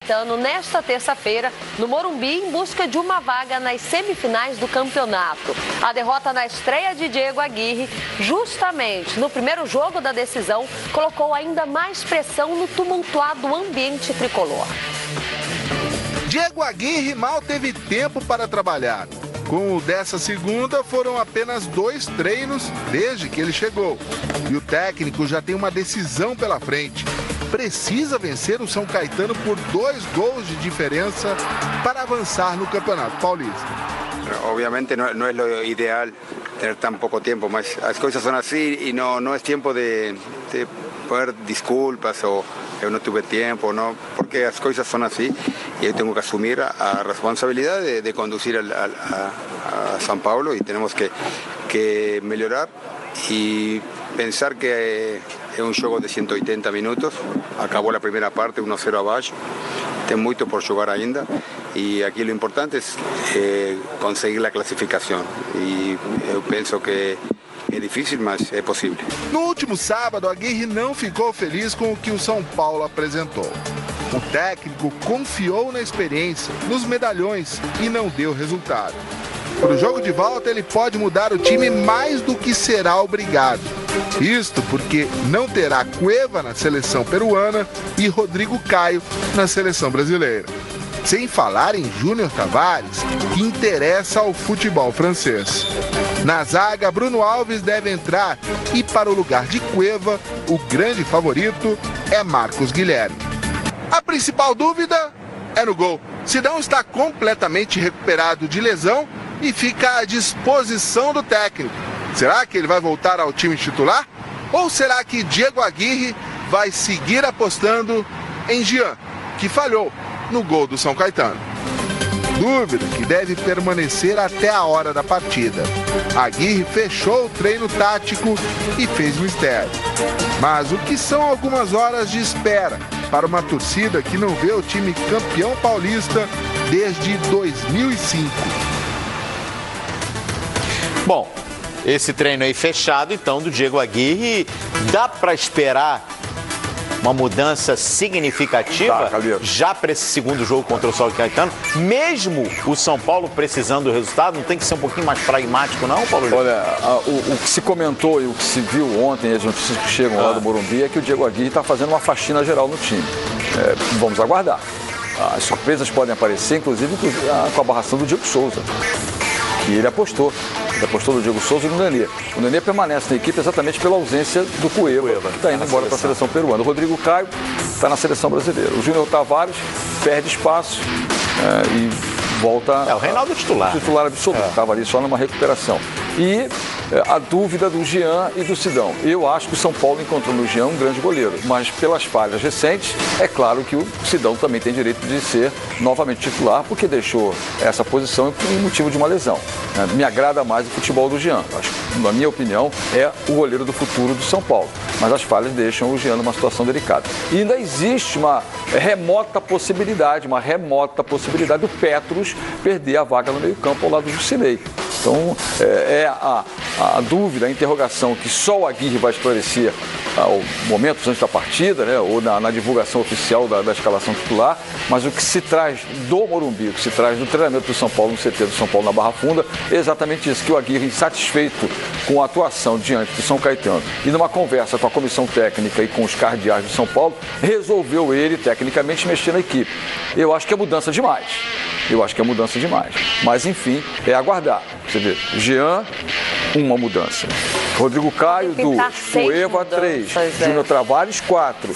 Caetano nesta terça-feira no Morumbi em busca de uma vaga nas semifinais do campeonato. A derrota na estreia de Diego Aguirre, justamente no primeiro jogo da decisão, colocou ainda mais pressão no tumultuado ambiente tricolor. Diego Aguirre mal teve tempo para trabalhar. Com o dessa segunda, foram apenas 2 treinos desde que ele chegou. E o técnico já tem uma decisão pela frente. Precisa vencer o São Caetano por 2 gols de diferença para avançar no Campeonato Paulista. Obviamente no es lo ideal tener tan poco tiempo, mas as coisas são assim e não é tempo de poner desculpas ou eu não tive tempo, não, porque as coisas são assim e eu tenho que assumir a responsabilidade de conduzir a São Paulo e temos que melhorar e pensar que é um jogo de 180 minutos, acabou a primeira parte 1-0 abaixo, tem muito por jogar ainda e aqui o importante é conseguir a classificação e eu penso que é difícil, mas é possível. No último sábado, Aguirre não ficou feliz com o que o São Paulo apresentou. O técnico confiou na experiência, nos medalhões e não deu resultado. Para o jogo de volta, ele pode mudar o time mais do que será obrigado. Isto porque não terá Cueva na seleção peruana e Rodrigo Caio na seleção brasileira. Sem falar em Júnior Tavares, que interessa ao futebol francês. Na zaga, Bruno Alves deve entrar e para o lugar de Cueva, o grande favorito é Marcos Guilherme. A principal dúvida é no gol. Sidão está completamente recuperado de lesão e fica à disposição do técnico. Será que ele vai voltar ao time titular? Ou será que Diego Aguirre vai seguir apostando em Jean, que falhou no gol do São Caetano? Dúvida que deve permanecer até a hora da partida. Aguirre fechou o treino tático e fez mistério. Mas o que são algumas horas de espera para uma torcida que não vê o time campeão paulista desde 2005? Bom, esse treino aí fechado, então, do Diego Aguirre, dá para esperar uma mudança significativa já para esse segundo jogo contra o São Caetano, mesmo o São Paulo precisando do resultado? Não tem que ser um pouquinho mais pragmático, não, Paulo? Olha, o que se comentou e o que se viu ontem, as notícias que chegam lá do Morumbi, é que o Diego Aguirre está fazendo uma faxina geral no time. Vamos aguardar. As surpresas podem aparecer, inclusive com a barração do Diego Souza, que ele apostou. Ele apostou no Diego Souza e no Nenê. O Nenê permanece na equipe exatamente pela ausência do Cueva, que está indo embora para a seleção peruana. O Rodrigo Caio está na seleção brasileira. O Júnior Tavares perde espaço e volta... o Reinaldo titular. Titular absoluto, estava ali só numa recuperação. E a dúvida do Jean e do Sidão. Eu acho que o São Paulo encontrou no Jean um grande goleiro, mas pelas falhas recentes, é claro que o Sidão também tem direito de ser novamente titular, porque deixou essa posição por motivo de uma lesão. Me agrada mais o futebol do Jean. Acho que, na minha opinião, é o goleiro do futuro do São Paulo. Mas as falhas deixam o Jean numa situação delicada. E ainda existe uma remota possibilidade do Petros perder a vaga no meio-campo ao lado do Jusilei. Então, a dúvida, a interrogação que só o Aguirre vai esclarecer ao momento antes da partida, né, ou na divulgação oficial da escalação titular, mas o que se traz do Morumbi, o que se traz do treinamento do São Paulo no CT do São Paulo na Barra Funda, é exatamente isso, que o Aguirre, insatisfeito com a atuação diante do São Caetano e numa conversa com a comissão técnica e com os cardeais do São Paulo, resolveu ele, tecnicamente, mexer na equipe. Eu acho que é mudança demais. Mas, enfim, é aguardar. Você vê, Jean, uma mudança. Rodrigo Caio, 2. Cueva, 3. Júnior Tavares, 4.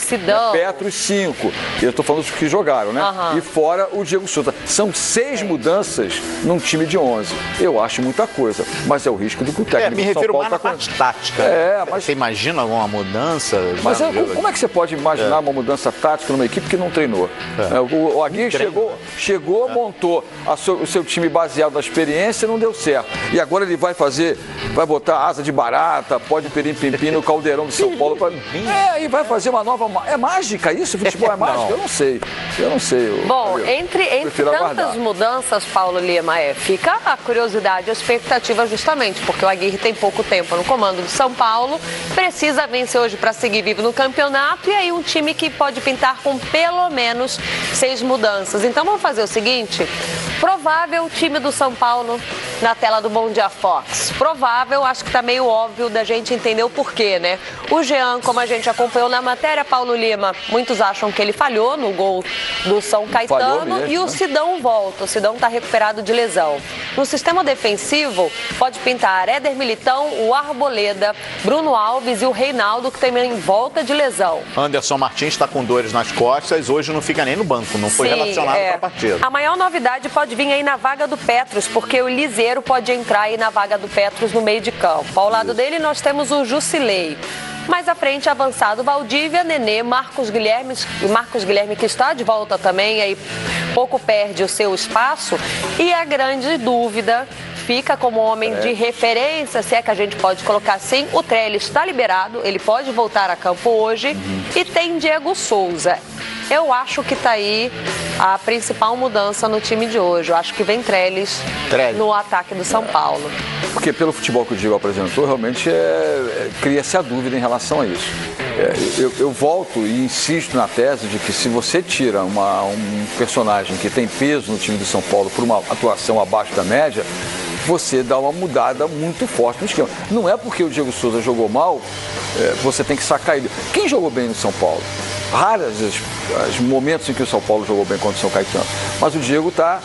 Petros, 5. Eu estou falando dos que jogaram, né? E fora o Diego Souza. São 6 mudanças num time de 11. Eu acho muita coisa, mas é o risco do que o técnico me do São refiro Paulo mais na parte tática. Mas você imagina alguma mudança? Mas como é que você pode imaginar uma mudança tática numa equipe que não treinou? O Aguirre chegou, montou o seu time baseado na experiência e não deu certo. E agora ele vai botar asa de barata, prata, pode pirim-pim-pim no caldeirão do São Paulo. E vai fazer uma nova... É mágica isso? Futebol é mágica? Eu não sei. Bom, entre tantas mudanças, Paulo Lima, fica a curiosidade, a expectativa justamente, porque o Aguirre tem pouco tempo no comando do São Paulo, precisa vencer hoje para seguir vivo no campeonato, e aí um time que pode pintar com pelo menos 6 mudanças. Então vamos fazer o seguinte, provável time do São Paulo na tela do Bom Dia Fox. Provável, acho que tá meio óbvio da gente entender o porquê, né? O Jean, como a gente acompanhou na matéria, Paulo Lima, muitos acham que ele falhou no gol do São Caetano mesmo, e o Sidão volta. O Sidão tá recuperado de lesão. No sistema defensivo, pode pintar Éder Militão, o Arboleda, Bruno Alves e o Reinaldo, que também volta de lesão. Anderson Martins está com dores nas costas, hoje não fica nem no banco, não foi relacionado para a partida. A maior novidade pode vir aí na vaga do Petros, porque o Liseiro pode entrar aí na vaga do Petros no meio de campo. Ao lado dele nós temos o Jusilei. Mais à frente, avançado, Valdívia, Nenê, Marcos Guilherme que está de volta também, aí pouco perde o seu espaço. E a grande dúvida fica como homem de referência, se é que a gente pode colocar assim, o Trellis está liberado, ele pode voltar a campo hoje, e tem Diego Souza. Eu acho que está aí a principal mudança no time de hoje. Eu acho que vem Trellis no ataque do São Paulo. Porque pelo futebol que o Diego apresentou, realmente cria-se a dúvida em relação a isso. Eu volto e insisto na tese de que se você tira um personagem que tem peso no time do São Paulo por uma atuação abaixo da média, você dá uma mudada muito forte no esquema. Não é porque o Diego Souza jogou mal, você tem que sacar ele. Quem jogou bem no São Paulo? Raras os momentos em que o São Paulo jogou bem contra o São Caetano. Mas o Diego está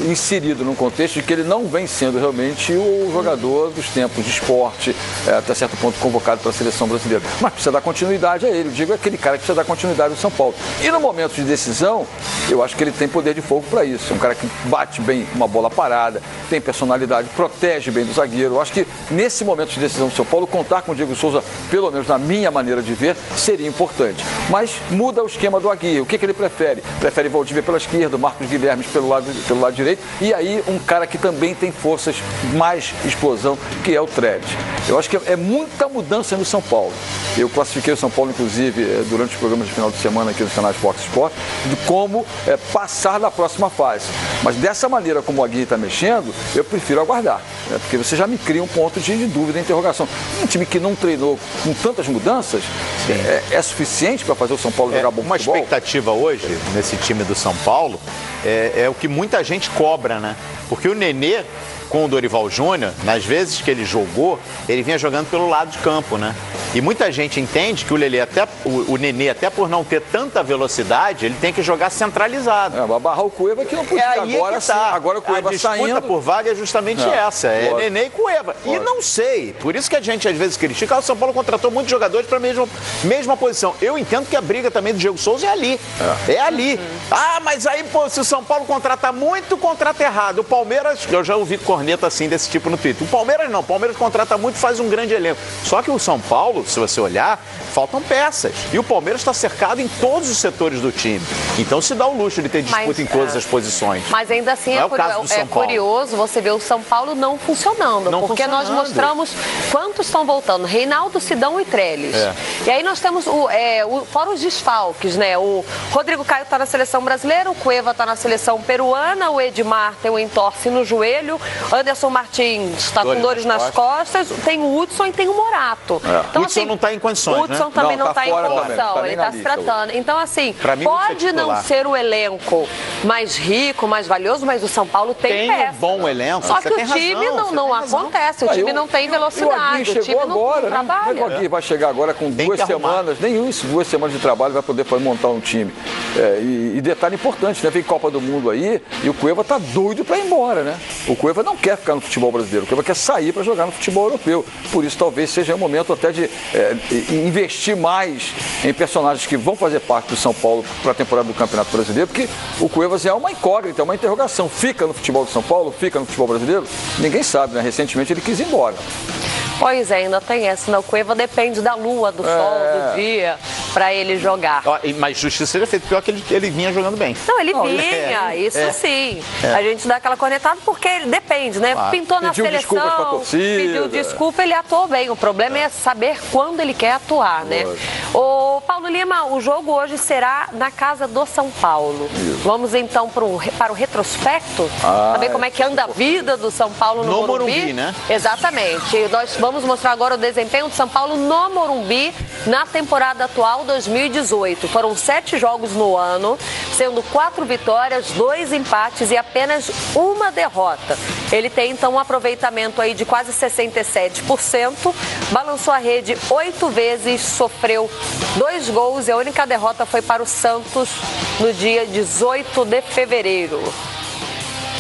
inserido num contexto de que ele não vem sendo realmente o jogador dos tempos de esporte, até certo ponto convocado para a seleção brasileira. Mas precisa dar continuidade a ele. O Diego é aquele cara que precisa dar continuidade ao São Paulo. E no momento de decisão, eu acho que ele tem poder de fogo para isso. É um cara que bate bem uma bola parada, tem personalidade, protege bem do zagueiro. Eu acho que nesse momento de decisão do São Paulo, contar com o Diego Souza, pelo menos na minha maneira de ver, seria importante. Mas muda o esquema do Aguirre. O que ele prefere? Prefere Valdívia pela esquerda, Marcos Guilherme pelo lado direito, e aí um cara que também tem forças, mais explosão, que é o Trellis. Eu acho que é muita mudança no São Paulo. Eu classifiquei o São Paulo, inclusive, durante os programas de final de semana aqui nos canais Fox Sport, de como passar na próxima fase. Mas dessa maneira como o Aguirre está mexendo, eu prefiro aguardar, né? Porque você já me cria um ponto de dúvida e interrogação. Um time que não treinou com tantas mudanças é suficiente para fazer o São Paulo jogar bom futebol? Uma expectativa hoje, nesse time do São Paulo, é o que muita gente cobra, né? Porque o Nenê, com o Dorival Júnior, nas vezes que ele jogou, ele vinha jogando pelo lado de campo, né? E muita gente entende que o Nenê, até por não ter tanta velocidade, ele tem que jogar centralizado. Vai barrar o Cueva que não podia. Agora sim, agora o Cueva saindo. A disputa por vaga é justamente essa, Nenê e Cueva. E não sei, por isso que a gente às vezes critica, o São Paulo contratou muitos jogadores para a mesma posição. Eu entendo que a briga também do Diego Souza é ali. É ali. Mas aí, se o São Paulo contratar muito, contrata errado. O Palmeiras, eu já ouvi corneta assim desse tipo no Twitter. O Palmeiras não, o Palmeiras contrata muito, faz um grande elenco. Só que o São Paulo, se você olhar, faltam peças. E o Palmeiras está cercado em todos os setores do time. Então se dá o luxo de ter disputa em todas as posições. Mas ainda assim é curioso você ver o São Paulo não funcionando. Porque nós mostramos quantos estão voltando. Reinaldo, Sidão e Trellis. E aí nós temos fora os desfalques, né? O Rodrigo Caio está na seleção brasileira, o Cueva está na seleção peruana, o Edmar tem um entorse no joelho, Anderson Martins está com dores nas costas, tem o Hudson e tem o Morato. Então, o Hudson não está em condições, o Hudson também não está em condição, ele está se tratando. Então, assim, pode não ser o elenco mais rico, mais valioso, mas o São Paulo tem peça. Um bom elenco. Só que o time não acontece, o time não tem velocidade, o time não trabalha. O Aguirre vai chegar agora com 2 semanas, nem isso, 2 semanas de trabalho vai poder montar um time. E detalhe importante, né? Vem Copa do Mundo aí e o Cueva tá doido para ir embora, né? O Cueva não quer ficar no futebol brasileiro, o Cueva quer sair para jogar no futebol europeu. Por isso talvez seja o momento até de investir mais em personagens que vão fazer parte do São Paulo para a temporada do Campeonato Brasileiro, porque o Cuevas é uma incógnita, é uma interrogação. Fica no futebol do São Paulo? Fica no futebol brasileiro? Ninguém sabe, né? Recentemente ele quis ir embora. Pois é, ainda tem essa, né? O Cueva depende da lua, do sol, do dia. para ele jogar. Mas justiça seja feita, pior que ele vinha jogando bem. Não, ele vinha, isso sim. A gente dá aquela cornetada porque ele depende, né? Claro. Pintou na Pediu seleção, desculpas pra torcida. pediu desculpa, ele atuou bem. O problema é saber quando ele quer atuar, né? Ô, Paulo Lima, o jogo hoje será na casa do São Paulo. Isso. Vamos então para o retrospecto, saber como é que anda a vida do São Paulo no Morumbi, né? Exatamente. Nós vamos mostrar agora o desempenho do São Paulo no Morumbi na temporada atual 2018. Foram 7 jogos no ano, sendo 4 vitórias, 2 empates e apenas 1 derrota. Ele tem então um aproveitamento aí de quase 67%, balançou a rede 8 vezes, sofreu 2 gols e a única derrota foi para o Santos no dia 18 de fevereiro.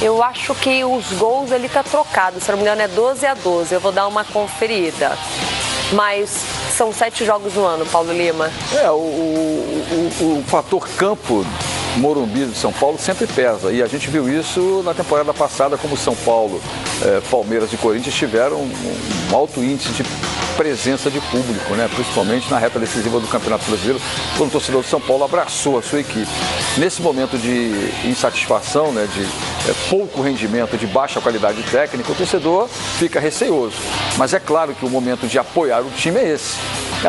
Eu acho que os gols ele tá trocado, se não me engano é 12-12, eu vou dar uma conferida. Mas são 7 jogos no ano, Paulo Lima. O fator campo Morumbi de São Paulo sempre pesa. E a gente viu isso na temporada passada, como São Paulo, Palmeiras e Corinthians tiveram um alto índice de presença de público, né? Principalmente na reta decisiva do Campeonato Brasileiro, quando o torcedor de São Paulo abraçou a sua equipe. Nesse momento de insatisfação, né, de pouco rendimento, de baixa qualidade técnica, o torcedor fica receoso. Mas é claro que o momento de apoiar o time é esse.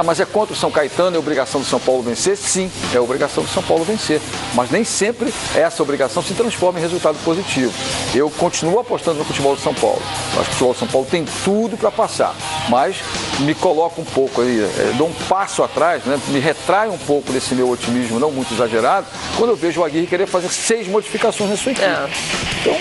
Mas é contra o São Caetano, é obrigação do São Paulo vencer? Sim, é obrigação do São Paulo vencer. Mas nem sempre essa obrigação se transforma em resultado positivo. Eu continuo apostando no futebol do São Paulo. Eu acho que o futebol do São Paulo tem tudo para passar. Mas me coloco um pouco aí, dou um passo atrás, né? Me retraio um pouco desse meu otimismo não muito exagerado, quando eu vejo o Aguirre querer fazer 6 modificações na sua equipe. Então,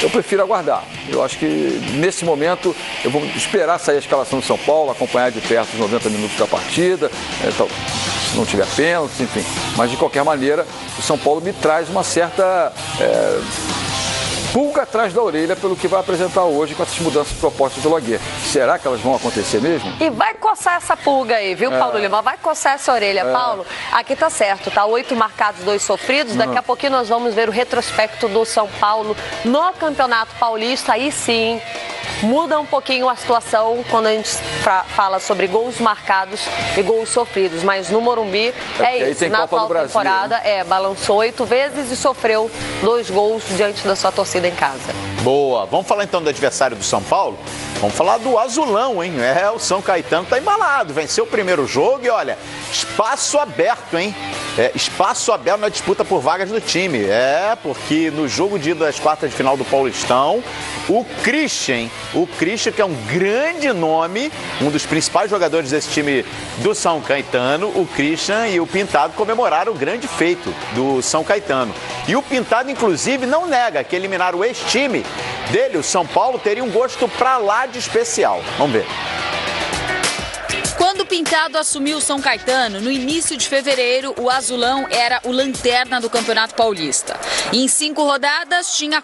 eu prefiro aguardar. Eu acho que nesse momento eu vou esperar sair a escalação do São Paulo, acompanhar de perto os 90 minutos da partida, se não tiver pênalti, enfim. Mas de qualquer maneira, o São Paulo me traz uma certa pulga atrás da orelha pelo que vai apresentar hoje com essas mudanças propostas pelo Aguirre. Será que elas vão acontecer mesmo? E vai coçar essa pulga aí, viu, Paulo Lima? Vai coçar essa orelha, Paulo. Aqui tá certo, tá 8 marcados, 2 sofridos. Daqui a pouquinho nós vamos ver o retrospecto do São Paulo no Campeonato Paulista. Aí sim, muda um pouquinho a situação quando a gente fala sobre gols marcados e gols sofridos. Mas no Morumbi é isso. Na atual temporada, balançou 8 vezes e sofreu 2 gols diante da sua torcida em casa. Boa. Vamos falar então do adversário do São Paulo? Vamos falar do azulão, hein? O São Caetano tá embalado. Venceu o primeiro jogo e olha, espaço aberto, hein? Espaço aberto na disputa por vagas do time. Porque no jogo de ida das quartas de final do Paulistão, o Christian, que é um grande nome, um dos principais jogadores desse time do São Caetano, o Christian e o Pintado comemoraram o grande feito do São Caetano. E o Pintado, inclusive, não nega que eliminar o ex-time dele, o São Paulo, teria um gosto pra lá de especial. Vamos ver. Quando o Pintado assumiu o São Caetano, no início de fevereiro, o azulão era o lanterna do Campeonato Paulista. E em 5 rodadas, tinha